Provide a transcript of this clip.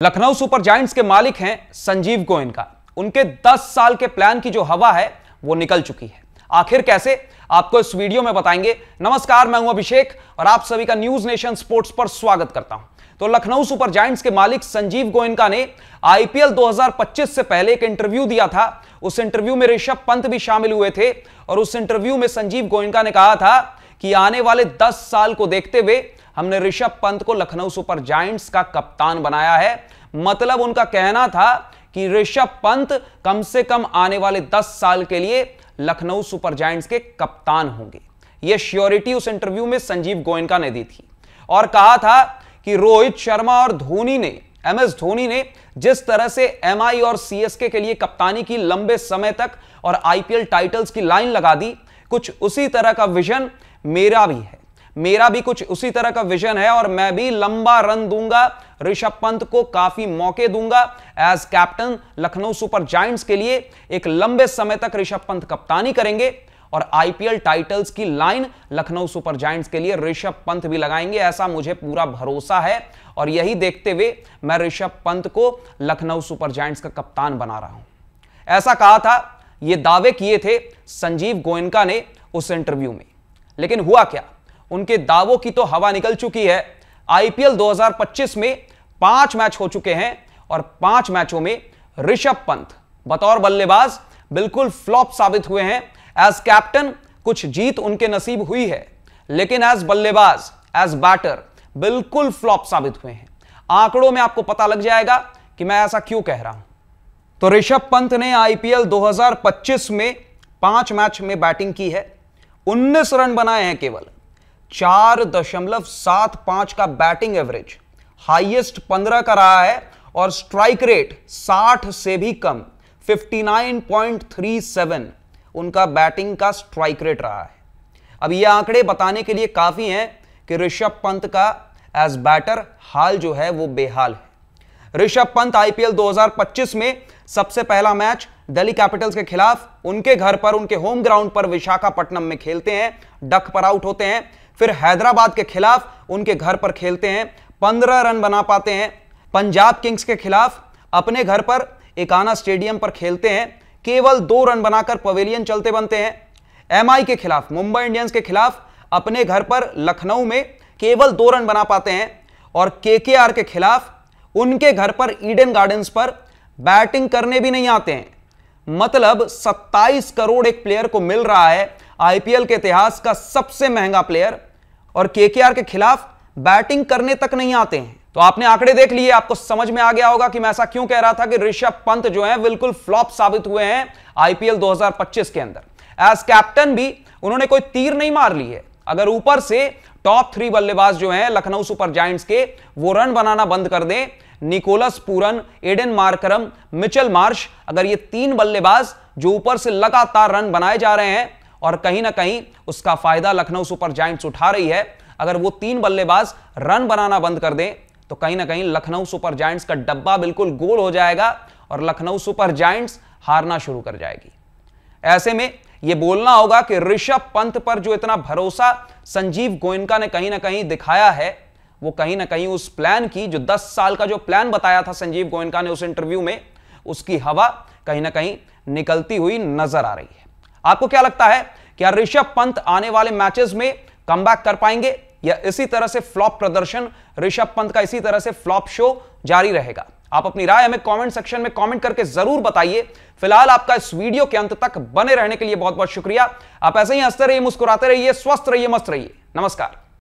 Lucknow Super Giants के मालिक हैं संजीव गोयनका। उनके 10 साल के प्लान की जो हवा है वो निकल चुकी है। आखिर कैसे, आपको इस वीडियो में बताएंगे। नमस्कार, मैं हूं अभिषेक और आप सभी का न्यूज नेशन स्पोर्ट्स पर स्वागत करता हूं। तो लखनऊ सुपर जायंट्स के मालिक संजीव गोयनका ने आईपीएल 2025 से पहले एक इंटरव्यू दिया था। उस इंटरव्यू में ऋषभ पंत भी शामिल हुए थे और उस इंटरव्यू में संजीव गोयनका ने कहा था कि आने वाले 10 साल को देखते हुए हमने ऋषभ पंत को लखनऊ सुपर जायंट्स का कप्तान बनाया है। मतलब उनका कहना था कि ऋषभ पंत कम से कम आने वाले 10 साल के लिए लखनऊ सुपर जायंट्स के कप्तान होंगे। यह श्योरिटी उस इंटरव्यू में संजीव गोयनका ने दी थी और कहा था कि रोहित शर्मा और धोनी ने, एमएस धोनी ने जिस तरह से एमआई और सीएसके के लिए कप्तानी की लंबे समय तक और आईपीएल टाइटल्स की लाइन लगा दी, कुछ उसी तरह का विजन मेरा भी है। मेरा भी कुछ उसी तरह का विजन है और मैं भी लंबा रन दूंगा, ऋषभ पंत को काफी मौके दूंगा। As captain Lucknow Super Giants के लिए एक लंबे समय तक ऋषभ पंत कप्तानी करेंगे और आईपीएल टाइटल्स की लाइन लखनऊ सुपर जायंट्स के लिए ऋषभ पंत भी लगाएंगे, ऐसा मुझे पूरा भरोसा है। और यही देखते हुए मैं ऋषभ पंत को लखनऊ सुपर जायंट्स का कप्तान बना रहा हूं, ऐसा कहा था। यह दावे किए थे संजीव गोयनका ने उस इंटरव्यू में। लेकिन हुआ क्या, उनके दावों की तो हवा निकल चुकी है। आईपीएल 2025 में 5 मैच हो चुके हैं और 5 मैचों में ऋषभ पंत बतौर बल्लेबाज बिल्कुल फ्लॉप साबित हुए हैं। एज कैप्टन कुछ जीत उनके नसीब हुई है, लेकिन एज बल्लेबाज, एज बैटर बिल्कुल फ्लॉप साबित हुए हैं। आंकड़ों में आपको पता लग जाएगा कि मैं ऐसा क्यों कह रहा हूं। तो ऋषभ पंत ने आईपीएल 2025 में 5 मैच में बैटिंग की है, 19 रन बनाए हैं, केवल 4.75 का बैटिंग एवरेज, हाईएस्ट 15 का रहा है और स्ट्राइक रेट 60 से भी कम 59.37 उनका बैटिंग का स्ट्राइक रेट रहा है। अब ये आंकड़े बताने के लिए काफी हैं कि ऋषभ पंत का एज बैटर हाल जो है वो बेहाल है। ऋषभ पंत आईपीएल 2025 में सबसे पहला मैच दिल्ली कैपिटल्स के खिलाफ उनके घर पर, उनके होम ग्राउंड पर विशाखापट्टनम में खेलते हैं, डक पर आउट होते हैं। फिर हैदराबाद के खिलाफ उनके घर पर खेलते हैं, 15 रन बना पाते हैं। पंजाब किंग्स के खिलाफ अपने घर पर एकाना स्टेडियम पर खेलते हैं, केवल 2 रन बनाकर पवेलियन चलते बनते हैं। एमआई के खिलाफ, मुंबई इंडियंस के खिलाफ अपने घर पर लखनऊ में केवल 2 रन बना पाते हैं और केकेआर के खिलाफ उनके घर पर ईडन गार्डन्स पर बैटिंग करने भी नहीं आते हैं। मतलब 27 करोड़ एक प्लेयर को मिल रहा है, आईपीएल के इतिहास का सबसे महंगा प्लेयर, और केकेआर के खिलाफ बैटिंग करने तक नहीं आते हैं। तो आपने आंकड़े देख लिए, आपको समझ में आ गया होगा कि मैं ऐसा क्यों कह रहा था कि ऋषभ पंत जो है बिल्कुल फ्लॉप साबित हुए हैं आईपीएल 2025 के अंदर। एज कैप्टन भी उन्होंने कोई तीर नहीं मार ली है। अगर ऊपर से टॉप 3 बल्लेबाज जो हैं लखनऊ सुपर जायंट्स के, वो रन बनाना बंद कर दें, Nicholas Pooran, Aiden Markram, Mitchell Marsh, अगर ये 3 बल्लेबाज जो ऊपर से लगातार रन बनाए जा रहे हैं और कहीं ना कहीं उसका फायदा लखनऊ सुपर जायंट्स उठा रही है, अगर वो 3 बल्लेबाज रन बनाना बंद कर दें तो कहीं ना कहीं लखनऊ सुपर जायंट्स का डब्बा बिल्कुल गोल हो जाएगा और लखनऊ सुपर जायंट्स हारना शुरू कर जाएगी। ऐसे में यह बोलना होगा कि ऋषभ पंत पर जो इतना भरोसा संजीव गोयनका ने कहीं ना कहीं दिखाया है, वो कहीं ना कहीं उस प्लान की, जो 10 साल का जो प्लान बताया था संजीव गोयनका ने उस इंटरव्यू में, उसकी हवा कहीं ना कहीं निकलती हुई नजर आ रही है। आपको क्या लगता है, क्या ऋषभ पंत आने वाले मैचेस में कमबैक कर पाएंगे या इसी तरह से फ्लॉप प्रदर्शन, ऋषभ पंत का इसी तरह से फ्लॉप शो जारी रहेगा? आप अपनी राय हमें कमेंट सेक्शन में कमेंट करके जरूर बताइए। फिलहाल आपका इस वीडियो के अंत तक बने रहने के लिए बहुत बहुत शुक्रिया। आप ऐसे ही हंसते रहिए, मुस्कुराते रहिए, स्वस्थ रहिए, मस्त रहिए। नमस्कार।